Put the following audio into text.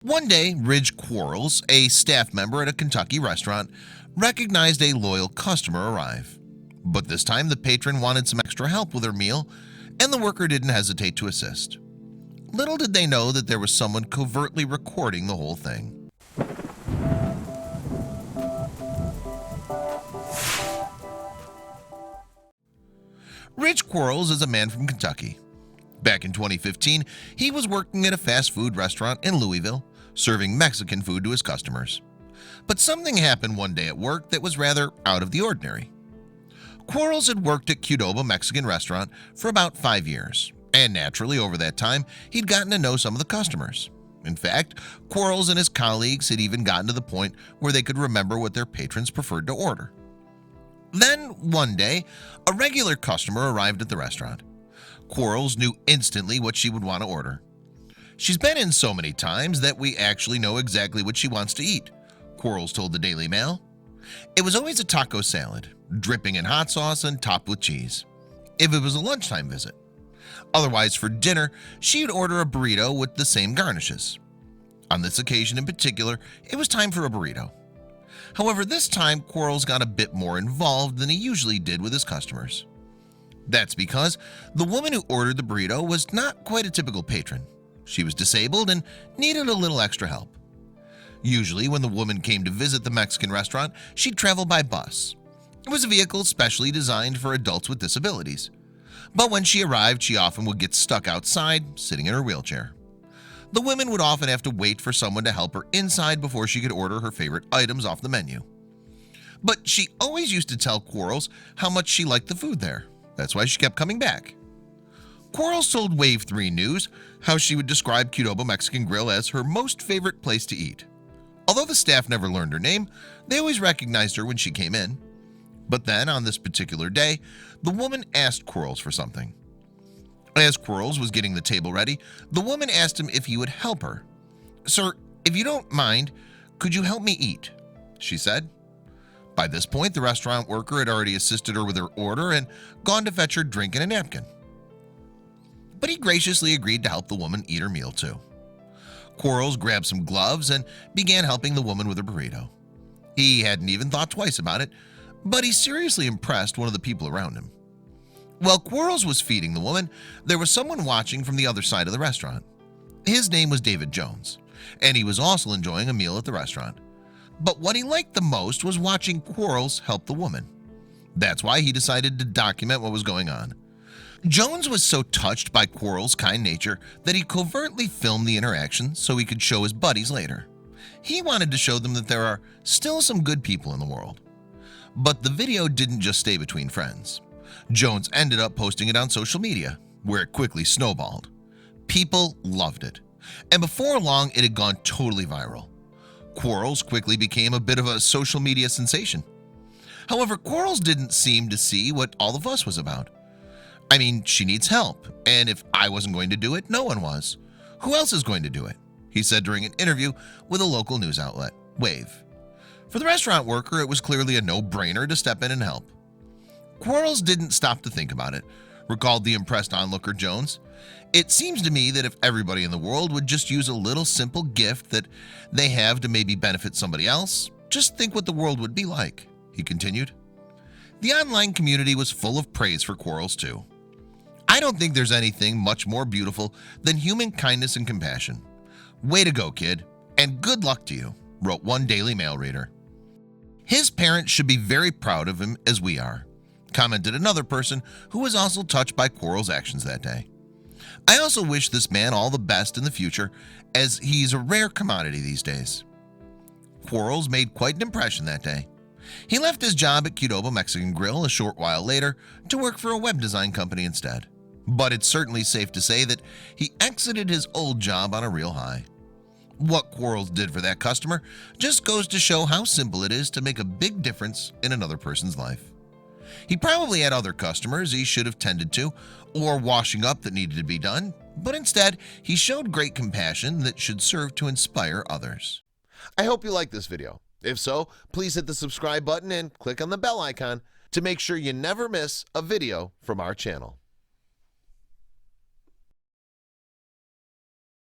One day, Ridge Quarles, a staff member at a Kentucky restaurant, recognized a loyal customer arrive. But this time the patron wanted some extra help with her meal, and the worker didn't hesitate to assist. Little did they know that there was someone covertly recording the whole thing. Ridge Quarles is a man from Kentucky. Back in 2015, he was working at a fast food restaurant in Louisville, serving Mexican food to his customers. But something happened one day at work that was rather out of the ordinary. Quarles had worked at Qdoba Mexican restaurant for about 5 years, and naturally over that time, he'd gotten to know some of the customers. In fact, Quarles and his colleagues had even gotten to the point where they could remember what their patrons preferred to order. Then, one day, a regular customer arrived at the restaurant. Quarles knew instantly what she would want to order. "She's been in so many times that we actually know exactly what she wants to eat," Quarles told the Daily Mail. It was always a taco salad, dripping in hot sauce and topped with cheese, if it was a lunchtime visit. Otherwise, for dinner, she'd order a burrito with the same garnishes. On this occasion in particular, it was time for a burrito. However, this time Quarles got a bit more involved than he usually did with his customers. That's because the woman who ordered the burrito was not quite a typical patron. She was disabled and needed a little extra help. Usually when the woman came to visit the Mexican restaurant, she'd travel by bus. It was a vehicle specially designed for adults with disabilities. But when she arrived, she often would get stuck outside, sitting in her wheelchair. The woman would often have to wait for someone to help her inside before she could order her favorite items off the menu. But she always used to tell Quarles how much she liked the food there. That's why she kept coming back. Quarles told Wave 3 News how she would describe Qdoba Mexican Grill as her most favorite place to eat. Although the staff never learned her name, they always recognized her when she came in. But then, on this particular day, the woman asked Quarles for something. As Quarles was getting the table ready, the woman asked him if he would help her. "Sir, if you don't mind, could you help me eat?" she said. By this point, the restaurant worker had already assisted her with her order and gone to fetch her drink and a napkin. But he graciously agreed to help the woman eat her meal too. Quarles grabbed some gloves and began helping the woman with her burrito. He hadn't even thought twice about it, but he seriously impressed one of the people around him. While Quarles was feeding the woman, there was someone watching from the other side of the restaurant. His name was David Jones, and he was also enjoying a meal at the restaurant. But what he liked the most was watching Quarles help the woman. That's why he decided to document what was going on. Jones was so touched by Quarles' kind nature that he covertly filmed the interaction so he could show his buddies later. He wanted to show them that there are still some good people in the world. But the video didn't just stay between friends. Jones ended up posting it on social media, where it quickly snowballed. People loved it, and before long it had gone totally viral. Quarles quickly became a bit of a social media sensation. However, Quarles didn't seem to see what all the fuss was about. "I mean, she needs help, and if I wasn't going to do it, no one was. Who else is going to do it?" he said during an interview with a local news outlet, Wave. For the restaurant worker, it was clearly a no-brainer to step in and help. Quarles didn't stop to think about it, recalled the impressed onlooker Jones. "It seems to me that if everybody in the world would just use a little simple gift that they have to maybe benefit somebody else, just think what the world would be like," he continued. The online community was full of praise for Quarles too. "I don't think there's anything much more beautiful than human kindness and compassion. Way to go, kid, and good luck to you," wrote one Daily Mail reader. "His parents should be very proud of him as we are," commented another person who was also touched by Quarles' actions that day. "I also wish this man all the best in the future, as he's a rare commodity these days." Quarles made quite an impression that day. He left his job at Qdoba Mexican Grill a short while later to work for a web design company instead. But it's certainly safe to say that he exited his old job on a real high. What Quarles did for that customer just goes to show how simple it is to make a big difference in another person's life. He probably had other customers he should have tended to, or washing up that needed to be done, but instead he showed great compassion that should serve to inspire others. I hope you liked this video. If so, please hit the subscribe button and click on the bell icon to make sure you never miss a video from our channel.